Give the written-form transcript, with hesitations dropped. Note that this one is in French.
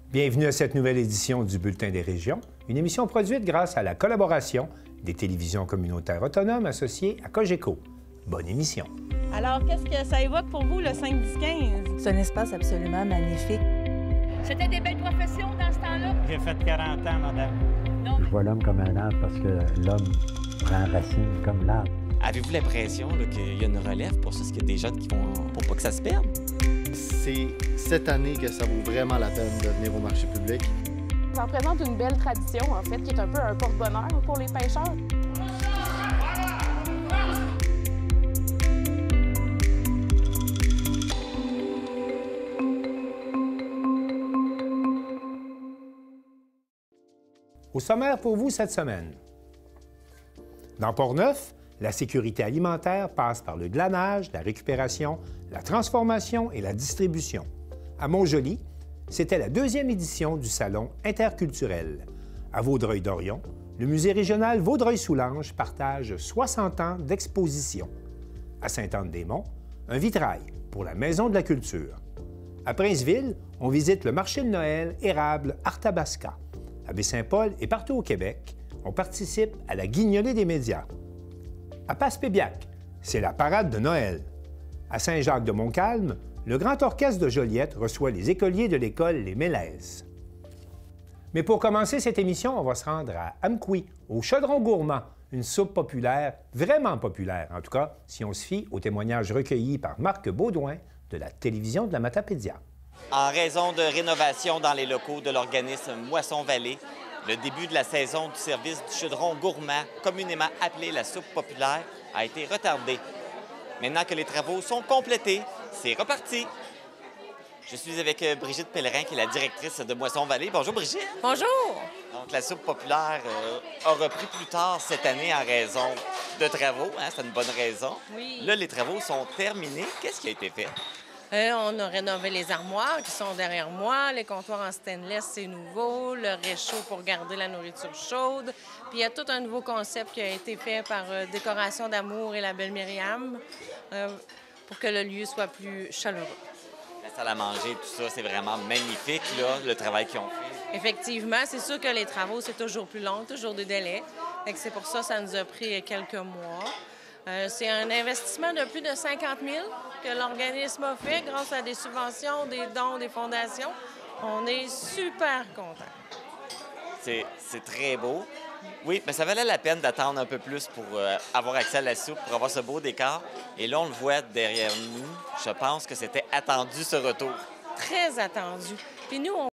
Bienvenue à cette nouvelle édition du Bulletin des régions, une émission produite grâce à la collaboration des télévisions communautaires autonomes associées à Cogeco. Bonne émission. Alors, qu'est-ce que ça évoque pour vous, le 5-10-15? C'est un espace absolument magnifique. C'était des belles professions dans ce temps-là? J'ai fait 40 ans, madame. Non. Je vois l'homme comme un arbre parce que l'homme prend racine comme l'arbre. Avez-vous l'impression qu'il y a une relève pour ça? Est-ce qu'il y a des jeunes qui vont... pour pas que ça se perde? C'est cette année que ça vaut vraiment la peine de venir au marché public. Ça représente une belle tradition, en fait, qui est un peu un porte-bonheur pour les pêcheurs. Au sommaire pour vous cette semaine. Dans Port-Neuf, la sécurité alimentaire passe par le glanage, la récupération, la transformation et la distribution. À Montjoly, c'était la deuxième édition du Salon interculturel. À Vaudreuil-Dorion, le musée régional Vaudreuil-Soulanges partage 60 ans d'exposition. À Sainte-Anne-des-Monts, un vitrail pour la Maison de la culture. À Princeville, on visite le marché de Noël érable Arthabasca. À Baie-Saint-Paul et partout au Québec, on participe à la guignolée des médias. À Passepébiac, c'est la parade de Noël. À Saint-Jacques-de-Montcalm, le Grand Orchestre de Joliette reçoit les écoliers de l'école Les Mélèzes. Mais pour commencer cette émission, on va se rendre à Amqui, au Chaudron Gourmand, une soupe populaire, vraiment populaire, en tout cas, si on se fie aux témoignages recueillis par Marc Baudouin de la télévision de la Matapédia. En raison de rénovations dans les locaux de l'organisme Moisson-Vallée, le début de la saison du service du chaudron gourmand, communément appelé la soupe populaire, a été retardé. Maintenant que les travaux sont complétés, c'est reparti. Je suis avec Brigitte Pellerin, qui est la directrice de Moisson-Vallée. Bonjour, Brigitte. Bonjour! Donc, la soupe populaire a repris plus tard cette année en raison de travaux. Hein, c'est une bonne raison. Oui. Là, les travaux sont terminés. Qu'est-ce qui a été fait? On a rénové les armoires qui sont derrière moi. Les comptoirs en stainless, c'est nouveau. Le réchaud pour garder la nourriture chaude. Puis il y a tout un nouveau concept qui a été fait par Décoration d'amour et la belle Myriam pour que le lieu soit plus chaleureux. La salle à manger, tout ça, c'est vraiment magnifique, là, le travail qu'ils ont fait. Effectivement, c'est sûr que les travaux, c'est toujours plus long, toujours des délais. C'est pour ça que ça nous a pris quelques mois. C'est un investissement de plus de 50 000 que l'organisme a fait grâce à des subventions, des dons, des fondations. On est super contents. C'est très beau. Oui, mais ça valait la peine d'attendre un peu plus pour avoir accès à la soupe, pour avoir ce beau décor. Et là, on le voit derrière nous. Je pense que c'était attendu, ce retour. Très attendu. Puis nous, on